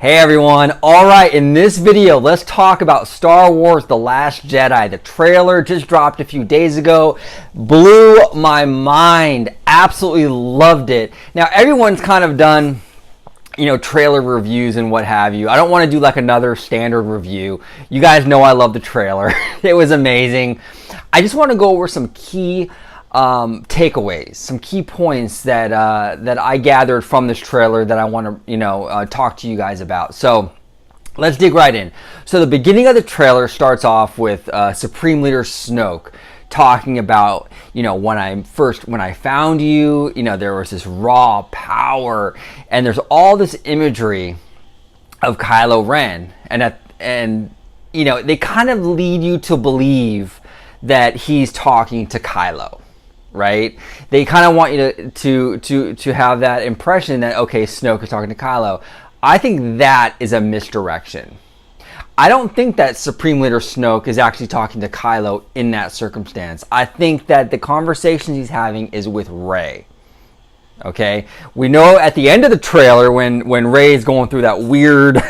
Hey everyone, alright, in this video, let's talk about Star Wars The Last Jedi. The trailer just dropped a few days ago, blew my mind, absolutely loved it. Now everyone's kind of done, trailer reviews and what have you. I don't want to do like another standard review. You guys know I love the trailer. It was amazing. I just want to go over some key takeaways, some key points that I gathered from this trailer that I want to talk to you guys about. So let's dig right in. So the beginning of the trailer starts off with Supreme Leader Snoke talking about, when I found you, there was this raw power, and there's all this imagery of Kylo Ren, and they kind of lead you to believe that he's talking to Kylo. Right? They kind of want you to have that impression that, okay, Snoke is talking to Kylo. I think that is a misdirection. I don't think that Supreme Leader Snoke is actually talking to Kylo in that circumstance. I think that the conversations he's having is with Rey. Okay? We know at the end of the trailer when Rey is going through that weird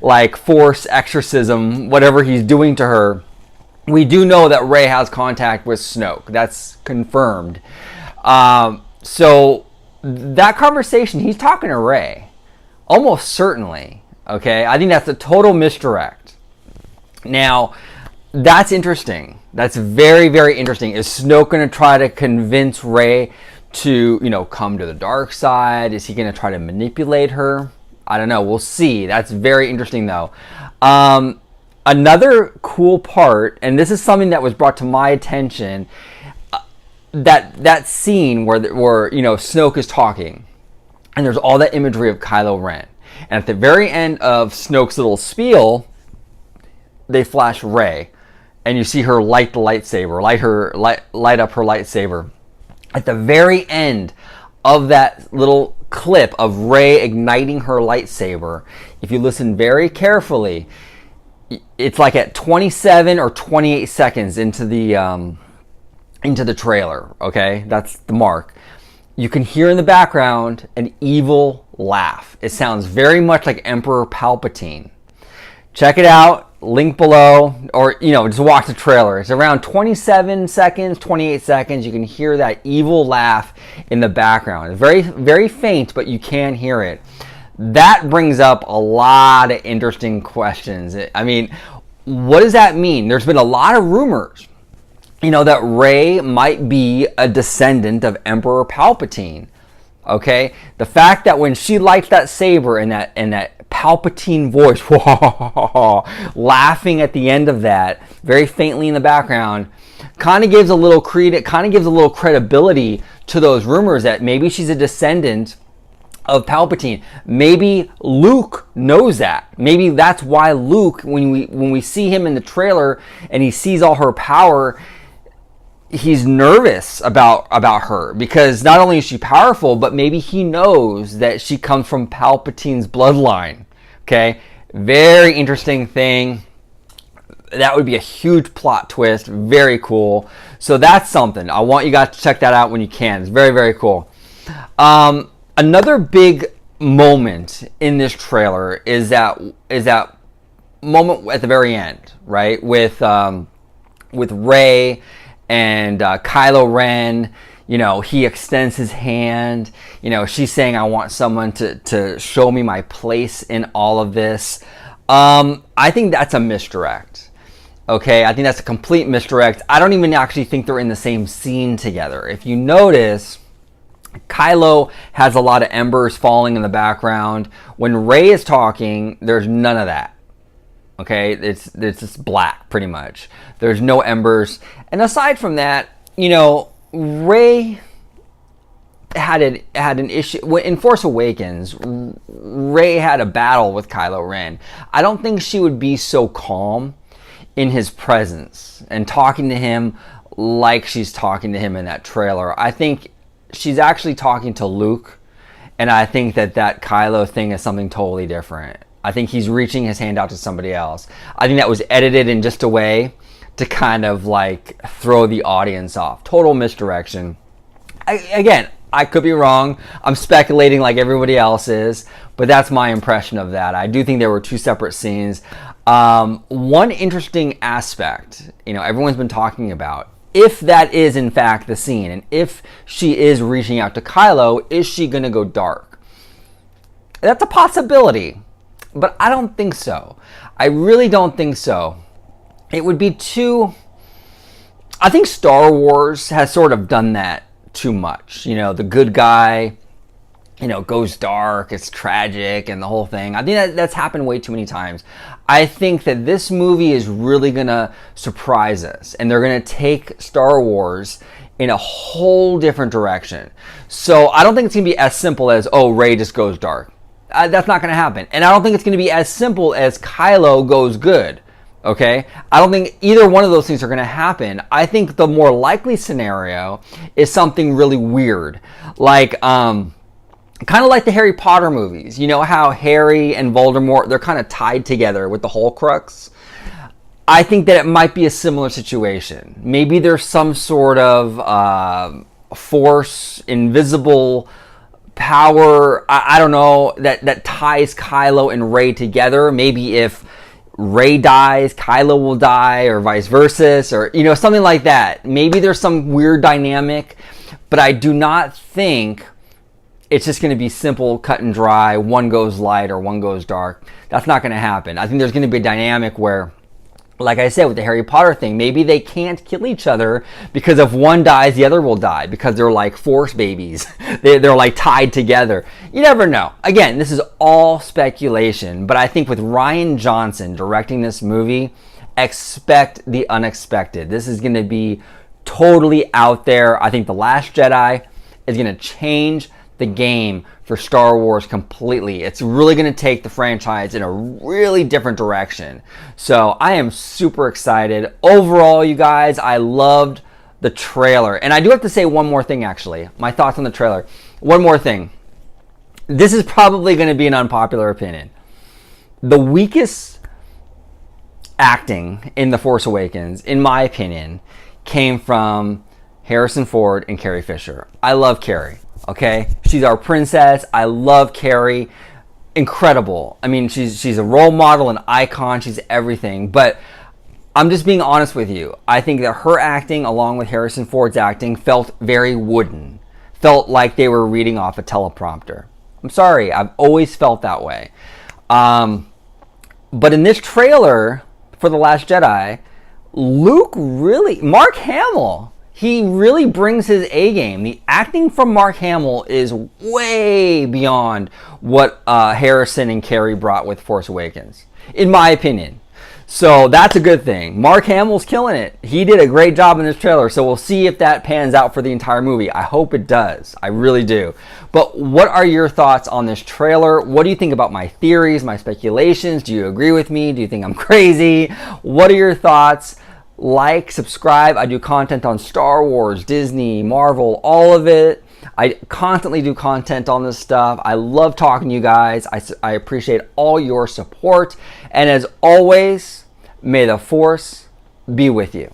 like force exorcism, whatever he's doing to her, we do know that Rey has contact with Snoke. That's confirmed. So that conversation, he's talking to Rey. Almost certainly. Okay? I think that's a total misdirect. Now, that's interesting. That's very, very interesting. Is Snoke going to try to convince Rey to, come to the dark side? Is he going to try to manipulate her? I don't know. We'll see. That's very interesting, though. Another cool part, and this is something that was brought to my attention, that scene where Snoke is talking, and there's all that imagery of Kylo Ren, and at the very end of Snoke's little spiel, they flash Rey, and you see her light the lightsaber, light up her lightsaber. At the very end of that little clip of Rey igniting her lightsaber, if you listen very carefully, it's like at 27 or 28 seconds into the trailer, okay? That's the mark. You can hear in the background an evil laugh. It sounds very much like Emperor Palpatine. Check it out, link below, or just watch the trailer. It's around 27 seconds, 28 seconds. You can hear that evil laugh in the background. It's very, very faint, but you can hear it. That brings up a lot of interesting questions. I mean, what does that mean? There's been a lot of rumors, that Rey might be a descendant of Emperor Palpatine. Okay? The fact that when she lights that saber and that Palpatine voice laughing at the end of that, very faintly in the background, kind of gives a little credibility to those rumors that maybe she's a descendant of Palpatine. Maybe Luke knows that. Maybe that's why Luke, when we see him in the trailer and he sees all her power, he's nervous about her, because not only is she powerful, but maybe he knows that she comes from Palpatine's bloodline. Okay? Very interesting thing. That would be a huge plot twist. Very cool. So that's something. I want you guys to check that out when you can. It's very, very cool. Another big moment in this trailer is that moment at the very end, right? With Rey and Kylo Ren. He extends his hand. She's saying, "I want someone to show me my place in all of this." I think that's a misdirect. Okay, I think that's a complete misdirect. I don't even actually think they're in the same scene together. If you notice, Kylo has a lot of embers falling in the background. When Rey is talking, there's none of that. Okay, it's just black pretty much. There's no embers. And aside from that, Rey had an issue in Force Awakens. Rey had a battle with Kylo Ren. I don't think she would be so calm in his presence and talking to him like she's talking to him in that trailer. I think she's actually talking to Luke, and I think that Kylo thing is something totally different. I think he's reaching his hand out to somebody else. I think that was edited in just a way to kind of like throw the audience off. Total misdirection. I I could be wrong. I'm speculating like everybody else is, but that's my impression of that. I do think there were two separate scenes. One interesting aspect, everyone's been talking about, if that is in fact the scene, and if she is reaching out to Kylo, is she going to go dark? That's a possibility, but I don't think so. I really don't think so. It would be too... I think Star Wars has sort of done that too much. The good guy, goes dark, it's tragic, and the whole thing. I think that's happened way too many times. I think that this movie is really going to surprise us, and they're going to take Star Wars in a whole different direction. So I don't think it's going to be as simple as, oh, Rey just goes dark. That's not going to happen. And I don't think it's going to be as simple as Kylo goes good. Okay? I don't think either one of those things are going to happen. I think the more likely scenario is something really weird. Like, kind of like the Harry Potter movies. You know how Harry and Voldemort, they're kind of tied together with the Horcrux? I think that it might be a similar situation. Maybe there's some sort of force, invisible power, I don't know, that ties Kylo and Rey together. Maybe if Rey dies, Kylo will die, or vice versa, or something like that. Maybe there's some weird dynamic, but I do not think it's just going to be simple, cut and dry, one goes light or one goes dark. That's not going to happen. I think there's going to be a dynamic where, like I said with the Harry Potter thing, maybe they can't kill each other because if one dies, the other will die because they're like force babies. They're like tied together. You never know. Again, this is all speculation, but I think with Rian Johnson directing this movie, expect the unexpected. This is going to be totally out there. I think The Last Jedi is going to change the game for Star Wars completely. It's really going to take the franchise in a really different direction. So I am super excited. Overall, you guys, I loved the trailer. And I do have to say one more thing, actually. My thoughts on the trailer. One more thing. This is probably going to be an unpopular opinion. The weakest acting in The Force Awakens, in my opinion, came from Harrison Ford and Carrie Fisher. I love Carrie. Okay, she's our princess. I love Carrie. Incredible. I mean, she's a role model, an icon. She's everything. But I'm just being honest with you. I think that her acting, along with Harrison Ford's acting, felt very wooden. Felt like they were reading off a teleprompter. I'm sorry. I've always felt that way. But in this trailer for The Last Jedi, Mark Hamill, he really brings his A game. The acting from Mark Hamill is way beyond what Harrison and Carrie brought with Force Awakens, in my opinion. So that's a good thing. Mark Hamill's killing it. He did a great job in this trailer, so we'll see if that pans out for the entire movie. I hope it does. I really do. But what are your thoughts on this trailer? What do you think about my theories, my speculations? Do you agree with me? Do you think I'm crazy? What are your thoughts? Like, subscribe. I do content on Star Wars, Disney, Marvel, all of it. I constantly do content on this stuff. I love talking to you guys. I appreciate all your support. And as always, may the Force be with you.